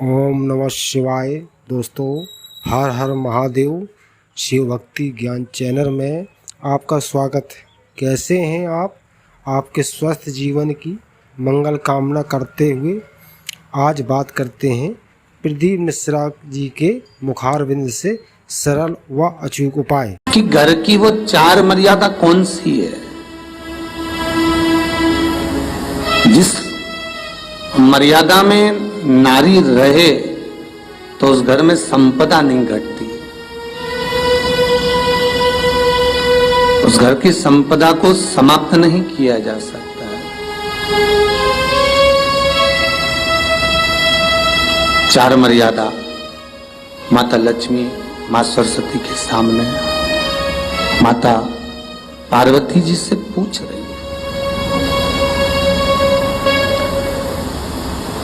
ओम नमः शिवाय। दोस्तों, हर हर महादेव शिव भक्ति ज्ञान चैनल में आपका स्वागत है। कैसे हैं आप? आपके स्वस्थ जीवन की मंगल कामना करते हुए आज बात करते हैं प्रदीप मिश्रा जी के मुखारबिंद से सरल व अचूक उपाय कि घर की वो 4 मर्यादा कौन सी है जिस मर्यादा में नारी रहे तो उस घर में संपदा नहीं घटती, उस घर की संपदा को समाप्त नहीं किया जा सकता है। 4 मर्यादा माता लक्ष्मी, मां सरस्वती के सामने माता पार्वती जी से पूछ रही है।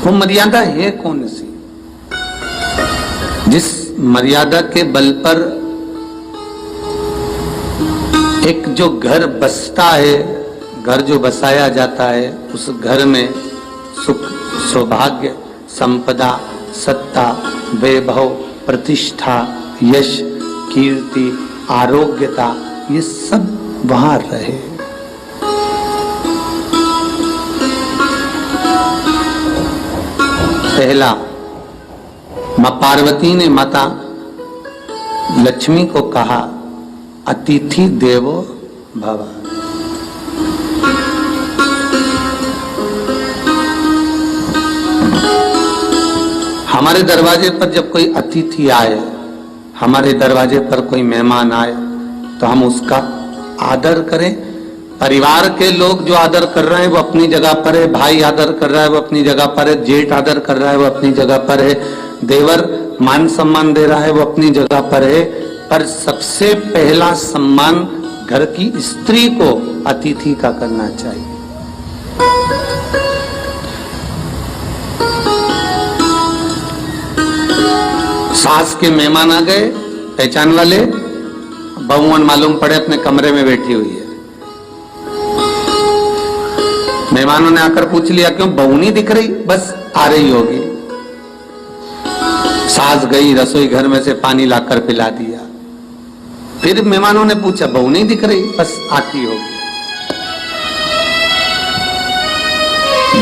वो मर्यादा है कौन सी जिस मर्यादा के बल पर एक जो घर बसता है, घर जो बसाया जाता है, उस घर में सुख, सौभाग्य, संपदा, सत्ता, वैभव, प्रतिष्ठा, यश, कीर्ति, आरोग्यता, ये सब वहां रहे। पहला, मां पार्वती ने माता लक्ष्मी को कहा, अतिथि देवो भव। हमारे दरवाजे पर जब कोई अतिथि आए, हमारे दरवाजे पर कोई मेहमान आए तो हम उसका आदर करें। परिवार के लोग जो आदर कर रहे हैं वो अपनी जगह पर है, भाई आदर कर रहा है वो अपनी जगह पर है, जेठ आदर कर रहा है वो अपनी जगह पर है, देवर मान सम्मान दे रहा है वो अपनी जगह पर है। पर सबसे पहला सम्मान घर की स्त्री को अतिथि का करना चाहिए। सास के मेहमान आ गए, पहचान वाले, बहुवन मालूम पड़े अपने कमरे में बैठी हुई है। मेहमानों ने आकर पूछ लिया, क्यों बहू नहीं दिख रही? बस आ रही होगी। सास गई, रसोई घर में से पानी लाकर पिला दिया। फिर मेहमानों ने पूछा, बहू नहीं दिख रही? बस आती होगी।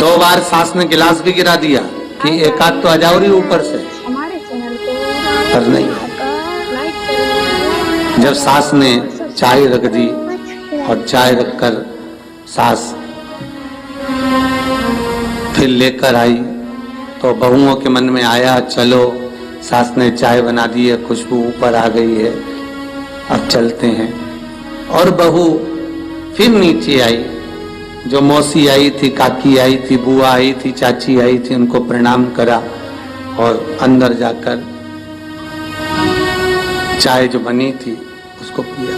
2 बार सास ने गिलास भी गिरा दिया कि एक आध तो आ जाओ रही ऊपर से, पर नहीं। जब सास ने चाय रख दी और चाय रखकर सास फिर लेकर आई तो बहुओं के मन में आया, चलो सास ने चाय बना दी है, खुशबू ऊपर आ गई है, अब चलते हैं। और बहू फिर नीचे आई। जो मौसी आई थी, काकी आई थी, बुआ आई थी, चाची आई थी, उनको प्रणाम करा और अंदर जाकर चाय जो बनी थी उसको पिया।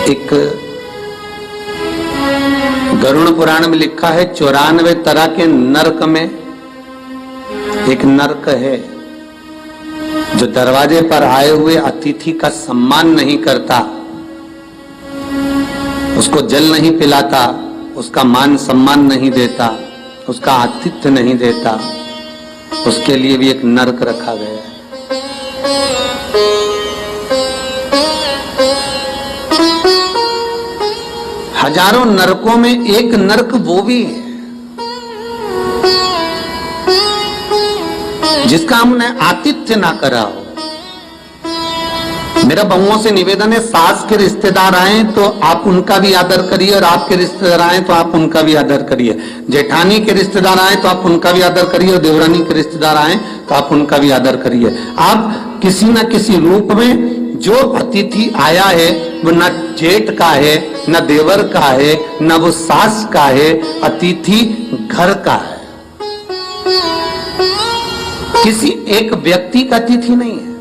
एक गरुड़ पुराण में लिखा है, 94 तरह के नरक में एक नरक है जो दरवाजे पर आए हुए अतिथि का सम्मान नहीं करता, उसको जल नहीं पिलाता, उसका मान सम्मान नहीं देता, उसका आतिथ्य नहीं देता, उसके लिए भी एक नरक रखा गया है। हजारों नरकों में एक नरक वो भी है जिसका हमने आतिथ्य ना करा हो। मेरा बहुओं से निवेदन है, सास के रिश्तेदार आए तो आप उनका भी आदर करिए और आपके रिश्तेदार आए तो आप उनका भी आदर करिए। जेठानी के रिश्तेदार आए तो आप उनका भी आदर करिए और देवरानी के रिश्तेदार आए तो आप उनका भी आदर करिए। आप किसी न किसी रूप में जो अतिथि आया है वो न जेठ का है, न देवर का है, न वो सास का है, अतिथि घर का है। किसी एक व्यक्ति का अतिथि नहीं है।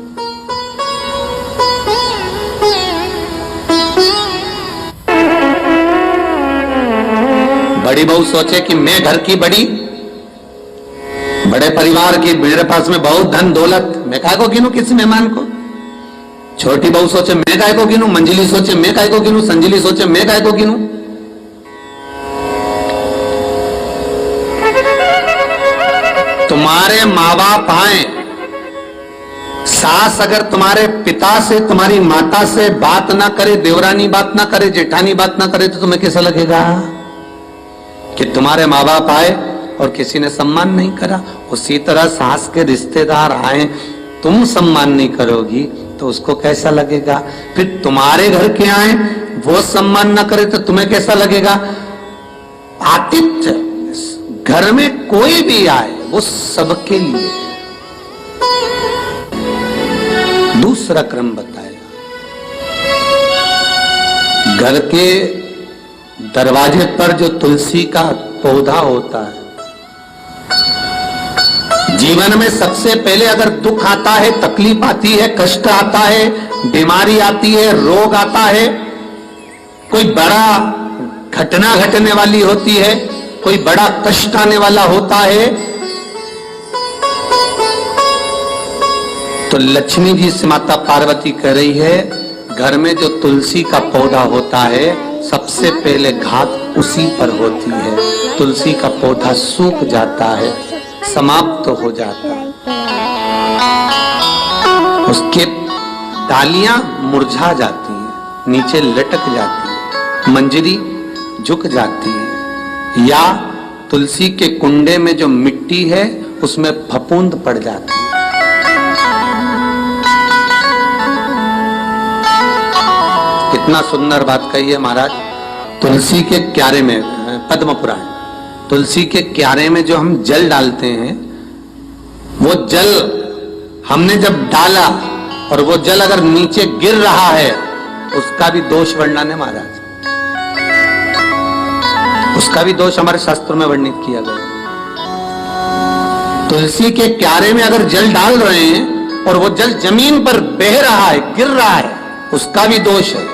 बड़ी बहू सोचे कि मैं घर की बड़ी, बड़े परिवार की, मेरे पास में बहुत धन दौलत, मैं काहे को गिनूं किसी मेहमान को? छोटी बहू सोचे मैं काय को गिनूं, मंजिली सोचे मैं काय को गिनूं, संजिली सोचे मैं काय को गिनूं। तुम्हारे माँ बाप आए, सास अगर तुम्हारे पिता से, तुम्हारी माता से बात ना करे, देवरानी बात ना करे, जेठानी बात ना करे, तो तुम्हें कैसा लगेगा कि तुम्हारे माँ बाप आए और किसी ने सम्मान नहीं करा। उसी तरह सास के रिश्तेदार आए, तुम सम्मान नहीं करोगी तो उसको कैसा लगेगा। फिर तुम्हारे घर के आए, वो सम्मान ना करे तो तुम्हें कैसा लगेगा। आतिथ्य, घर में कोई भी आए वो सबके लिए। दूसरा क्रम बताया, घर के दरवाजे पर जो तुलसी का पौधा होता है, जीवन में सबसे पहले अगर दुख आता है, तकलीफ आती है, कष्ट आता है, बीमारी आती है, रोग आता है, कोई बड़ा घटना घटने वाली होती है, कोई बड़ा कष्ट आने वाला होता है, तो लक्ष्मी जी से माता पार्वती कह रही है, घर में जो तुलसी का पौधा होता है सबसे पहले घात उसी पर होती है। तुलसी का पौधा सूख जाता है, समाप्त हो जाता है, उसके डालियां मुरझा जाती हैं, नीचे लटक जाती है, मंजरी झुक जाती है, या तुलसी के कुंडे में जो मिट्टी है उसमें फफूंद पड़ जाती है। कितना सुंदर बात कही है महाराज। तुलसी के क्यारे में, पद्म पुराण, तुलसी के क्यारे में जो हम जल डालते हैं, वो जल हमने जब डाला और वो जल अगर नीचे गिर रहा है, उसका भी दोष वर्णन है महाराज, उसका भी दोष हमारे शास्त्रों में वर्णित किया गया। तुलसी के क्यारे में अगर जल डाल रहे हैं और वो जल जमीन पर बह रहा है, गिर रहा है, उसका भी दोष है।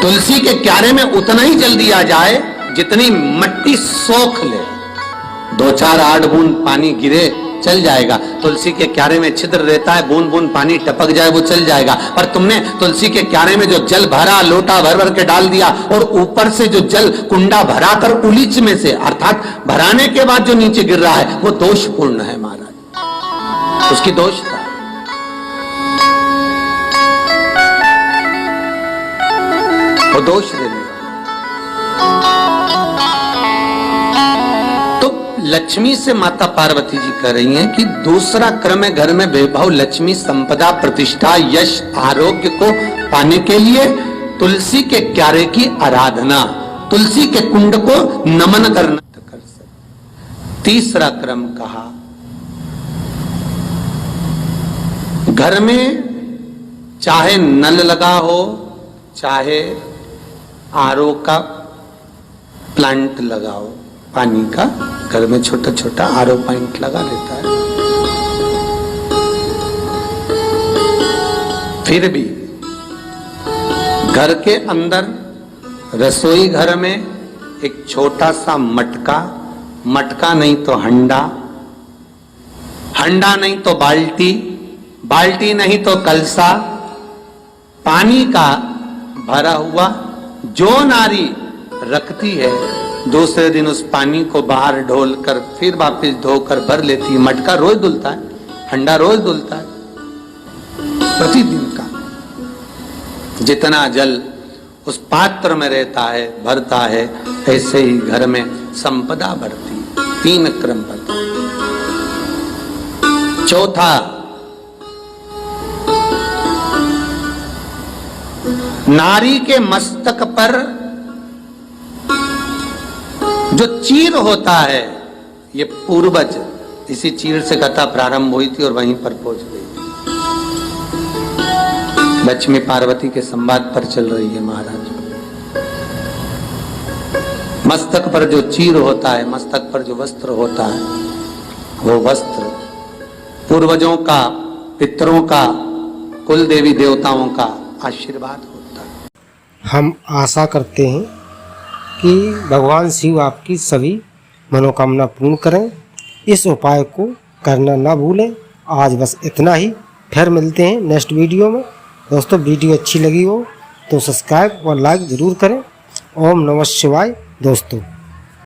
तुलसी के क्यारे में उतना ही जल दिया जाए जितनी मट्टी सोख ले, 2-4 8 बूंद पानी गिरे चल जाएगा। तुलसी के क्यारे में छिद्र रहता है, बूंद बूंद पानी टपक जाए वो चल जाएगा। पर तुमने तुलसी के क्यारे में जो जल भरा, लोटा भर भर के डाल दिया, और ऊपर से जो जल कुंडा भरा कर उलीच में से, अर्थात भराने के बाद जो नीचे गिर रहा है, वो दोषपूर्ण है महाराज, उसकी दोष था। वो दोष देने। तो लक्ष्मी से माता पार्वती जी कह रही हैं कि दूसरा क्रम है घर में वैभव, लक्ष्मी, संपदा, प्रतिष्ठा, यश, आरोग्य को पाने के लिए तुलसी के क्यारे की आराधना, तुलसी के कुंड को नमन करना कर सकते। तीसरा क्रम कहा, घर में चाहे नल लगा हो, चाहे आरओ का प्लांट लगाओ, पानी का, घर में छोटा छोटा आरओ प्लांट लगा लेता है, फिर भी घर के अंदर रसोई घर में एक छोटा सा मटका, मटका नहीं तो हंडा, हंडा नहीं तो बाल्टी, बाल्टी नहीं तो कलसा, पानी का भरा हुआ जो नारी रखती है, दूसरे दिन उस पानी को बाहर ढोल कर फिर वापस धोकर भर लेती है। मटका रोज धुलता है, हंडा रोज धुलता है, प्रतिदिन का। जितना जल उस पात्र में रहता है, भरता है, ऐसे ही घर में संपदा बढ़ती है। 3 क्रम बढ़ता है। चौथा, नारी के मस्तक पर जो चीर होता है, ये पूर्वज, इसी चीर से कथा प्रारंभ हुई थी और वहीं पर पहुंच गई। लक्ष्मी पार्वती के संवाद पर चल रही है महाराज। मस्तक पर जो चीर होता है, मस्तक पर जो वस्त्र होता है, वो वस्त्र पूर्वजों का, पितरों का, कुल देवी देवताओं का आशीर्वाद होता है। हम आशा करते हैं कि भगवान शिव आपकी सभी मनोकामना पूर्ण करें। इस उपाय को करना ना भूलें आज बस इतना ही, फिर मिलते हैं नेक्स्ट वीडियो में। दोस्तों वीडियो अच्छी लगी हो तो सब्सक्राइब और लाइक ज़रूर करें। ओम नमः शिवाय दोस्तों।